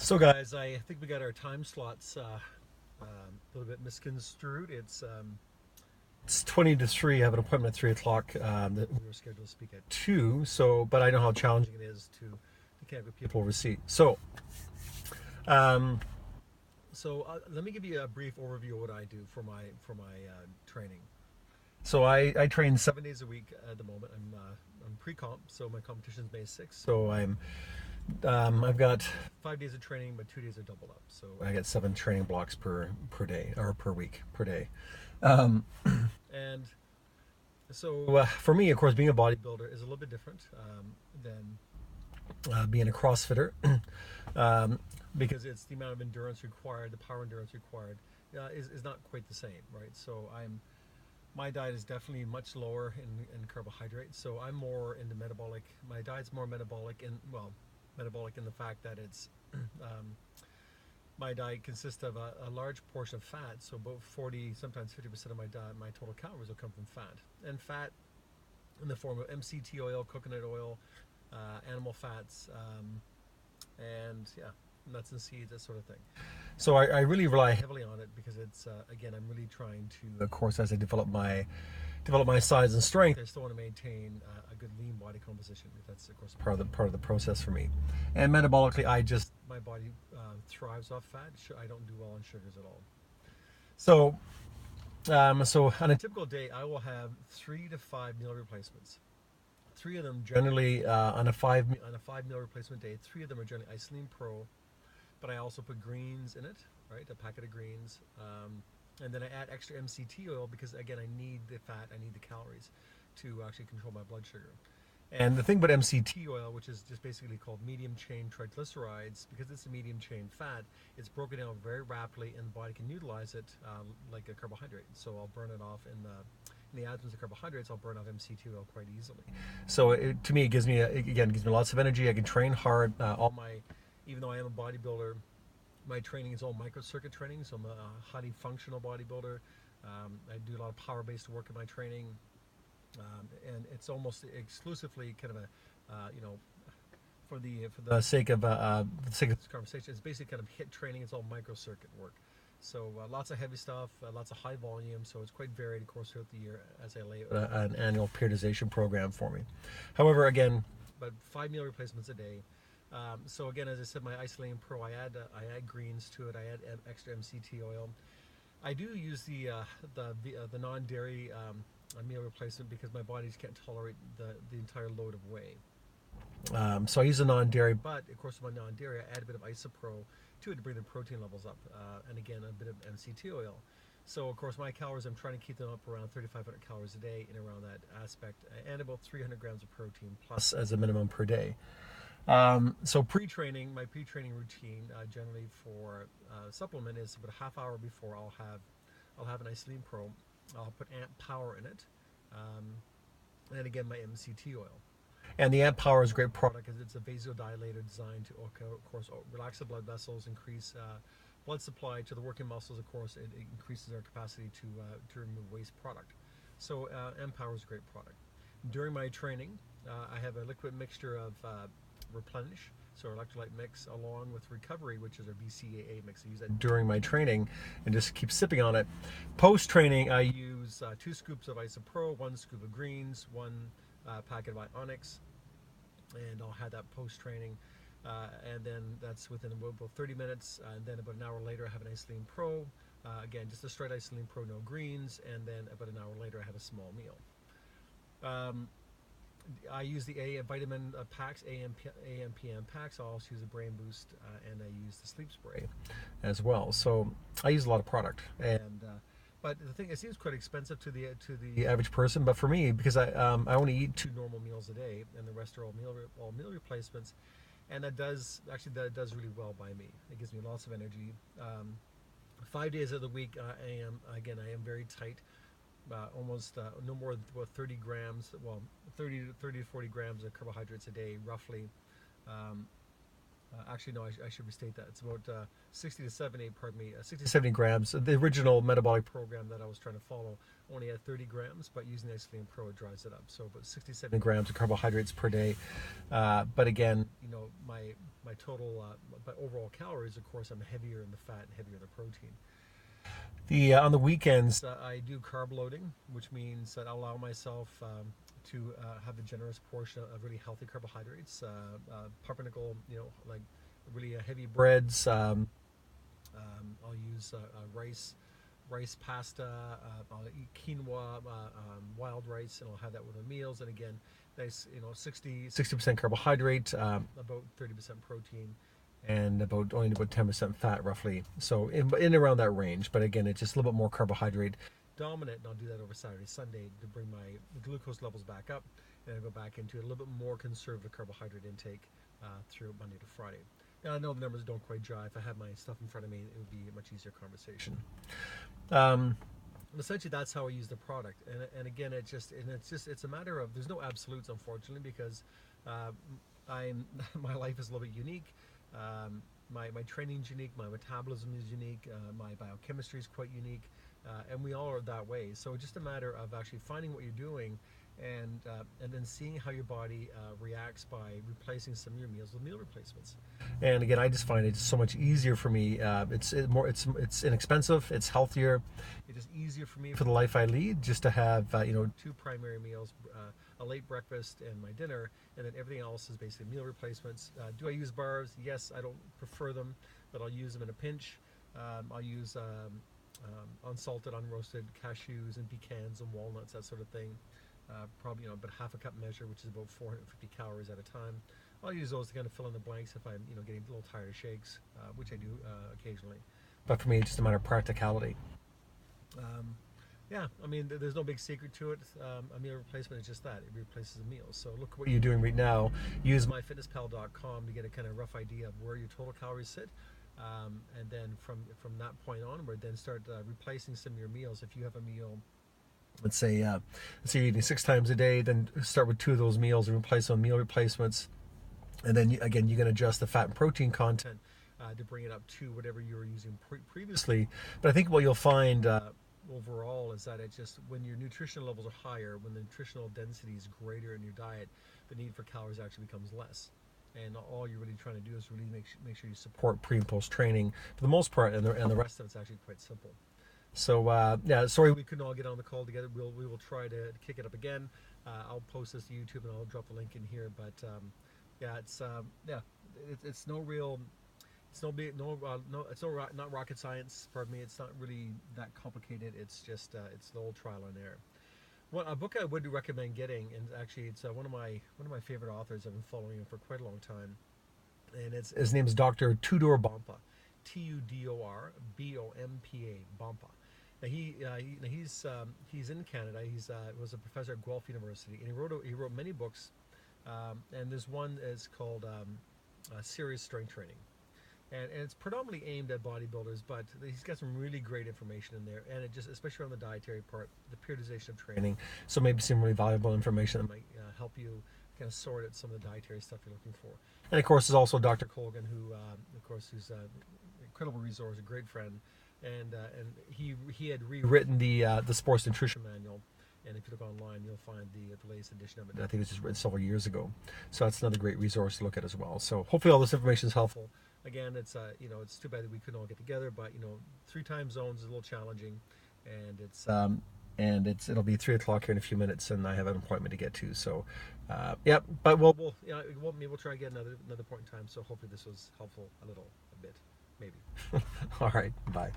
So, guys, I think we got our time slots a little bit misconstrued. It's 20 to 3. I have an appointment at 3 o'clock that we were scheduled to speak at 2. So, but I know how challenging it is to connect with people overseas. Um, let me give you a brief overview of what I do for my training. So I train 7 days a week at the moment. I'm pre-comp, so my competition is May 6th. So I've got 5 days of training, but 2 days are doubled up. So I get 7 training blocks per day or per week per day. Um, and so for me, of course, being a bodybuilder is a little bit different than being a CrossFitter, um, because it's the amount of endurance required, the power endurance required, is not quite the same, right? So my diet is definitely much lower in carbohydrates. So I'm more into metabolic. My diet's more metabolic metabolic in the fact that it's my diet consists of a large portion of fat. So about 40, sometimes 50% of my diet, my total calories will come from fat, and fat in the form of MCT oil, coconut oil, animal fats, and yeah, nuts and seeds, that sort of thing. So I really rely heavily on it because it's again, I'm really trying to, of course, as I develop my size and strength, I still want to maintain a good lean body composition. That's of course part of the process for me. And metabolically, my body thrives off fat. I don't do well on sugars at all. So so on a typical day, I will have 3 to 5 meal replacements. Three of them generally on a 5 meal replacement day. Three of them are generally Isoline Pro, but I also put greens in it, right? A packet of greens. And then I add extra MCT oil because, again, I need the fat, I need the calories to actually control my blood sugar. And the thing about MCT oil, which is just basically called medium chain triglycerides, because it's a medium chain fat, it's broken down very rapidly and the body can utilize it like a carbohydrate. So I'll burn it off in the absence of carbohydrates. I'll burn off MCT oil quite easily. So to me, it gives me lots of energy. I can train hard. Even though I am a bodybuilder, my training is all microcircuit training, so I'm a highly functional bodybuilder. I do a lot of power-based work in my training, and it's almost exclusively kind of for the sake of this conversation, it's basically kind of hit training. It's all microcircuit work. So lots of heavy stuff, lots of high volume. So it's quite varied, of course, throughout the year as I lay out an annual periodization program for me. However, again, about 5 meal replacements a day. So again, as I said, my Isoline Pro, I add greens to it. I add extra MCT oil. I do use the non-dairy meal replacement because my body just can't tolerate the entire load of whey. So I use a non-dairy, but of course, with my non-dairy, I add a bit of Isopro to it to bring the protein levels up, and again, a bit of MCT oil. So of course, my calories, I'm trying to keep them up around 3,500 calories a day, in around that aspect, and about 300 grams of protein plus as a minimum per day. So my pre-training routine generally for supplement is about a half hour before I'll have an Isoline Pro. I'll put Amp Power in it, and again my MCT oil. And the Amp Power is a great product because it's a vasodilator designed to, of course, relax the blood vessels, increase blood supply to the working muscles. Of course, it increases our capacity to remove waste product. So Amp Power is a great product. During my training, I have a liquid mixture of Replenish, so electrolyte mix, along with Recovery, which is our BCAA mix. I use that during my training and just keep sipping on it. Post training, I use 2 scoops of Isopro, 1 scoop of greens, 1 packet of Ionics, and I'll have that post training. And then that's within about 30 minutes. And then about an hour later, I have an Isoline Pro. Again, just a straight Isoline Pro, no greens. And then about an hour later, I have a small meal. I use the A vitamin packs, AM, PM packs. I also use the Brain Boost, and I use the Sleep Spray as well. So I use a lot of product, and but the thing, it seems quite expensive to the average person. But for me, because I only eat 2 normal meals a day, and the rest are all meal replacements, and that does really well by me. It gives me lots of energy. 5 days of the week, I am very tight. Almost no more than about 30 grams, 30 to 40 grams of carbohydrates a day, roughly. Um, Actually, no, I should restate that. It's about 60 to 70, pardon me, 60 to 70 grams. The original metabolic program that I was trying to follow only had 30 grams, but using Isoline Pro, it dries it up. So about 60 to 70 grams of carbohydrates per day. But again, my total, my overall calories, of course, I'm heavier in the fat and heavier in the protein. On the weekends, I do carb loading, which means that I allow myself to have a generous portion of really healthy carbohydrates, pumpernickel, like really heavy breads. I'll use rice pasta. I'll eat quinoa, wild rice, and I'll have that with my meals. And again, nice, 60% carbohydrate, about 30% protein, and only about 10% fat, roughly. So in around that range. But again, it's just a little bit more carbohydrate dominant, and I'll do that over Saturday, Sunday to bring my glucose levels back up, and I go back into a little bit more conservative carbohydrate intake through Monday to Friday. Now, I know the numbers don't quite jive. If I had my stuff in front of me, it would be a much easier conversation. Essentially, that's how I use the product, and again, it's a matter of, there's no absolutes, unfortunately, because my life is a little bit unique. My training's unique, my metabolism is unique, my biochemistry is quite unique, and we all are that way. So it's just a matter of actually finding what you're doing, and then seeing how your body reacts by replacing some of your meals with meal replacements. And again, I just find it so much easier for me. It's inexpensive, it's healthier, it's just easier for me for the life I lead, just to have two primary meals, a late breakfast and my dinner, and then everything else is basically meal replacements. Do I use bars? Yes, I don't prefer them, but I'll use them in a pinch. I'll use unsalted, unroasted cashews and pecans and walnuts, that sort of thing. Probably about half a cup measure, which is about 450 calories at a time. I'll use those to kind of fill in the blanks if I'm getting a little tired of shakes, which I do occasionally. But for me, it's just a matter of practicality. Yeah, I mean, there's no big secret to it. A meal replacement is just that. It replaces a meal. So look what you're doing right now. Use myfitnesspal.com to get a kind of rough idea of where your total calories sit. And then from that point onward, then start replacing some of your meals. If you have a meal, let's say you're eating 6 times a day, then start with 2 of those meals and replace them with meal replacements. And then again, you can adjust the fat and protein content to bring it up to whatever you were using previously. But I think what you'll find overall is that it's just when your nutritional levels are higher, when the nutritional density is greater in your diet, the need for calories actually becomes less. And all you're really trying to do is really make sure you support pre and post training for the most part, and the rest of it's actually quite simple. So yeah, sorry we couldn't all get on the call together. We will try to kick it up again. I'll post this to YouTube and I'll drop the link in here. But yeah, it's no real, it's not rocket science. Pardon me. It's not really that complicated. It's just it's the old trial and error. Well, a book I would recommend getting, and actually it's one of my favorite authors. I've been following him for quite a long time, and his name is Dr. Tudor Bompa, Tudor Bompa, Bompa. Now he's in Canada. Was a professor at Guelph University, and he wrote many books, and there's one is called Serious Strength Training. And it's predominantly aimed at bodybuilders, but he's got some really great information in there, and it just, especially on the dietary part, the periodization of training. So maybe some really valuable information that might help you kind of sort at some of the dietary stuff you're looking for. And of course, there's also Dr. Colgan, who, of course, who's an incredible resource, a great friend, and he had rewritten the Sports Nutrition Manual. And if you look online, you'll find the latest edition of it. I think it was just written several years ago. So that's another great resource to look at as well. So hopefully all this information is helpful. Again, it's it's too bad that we couldn't all get together, but 3 time zones is a little challenging, and it'll be 3 o'clock here in a few minutes, and I have an appointment to get to. So, yeah, but we'll try again another point in time. So hopefully this was helpful a bit, maybe. All right, bye.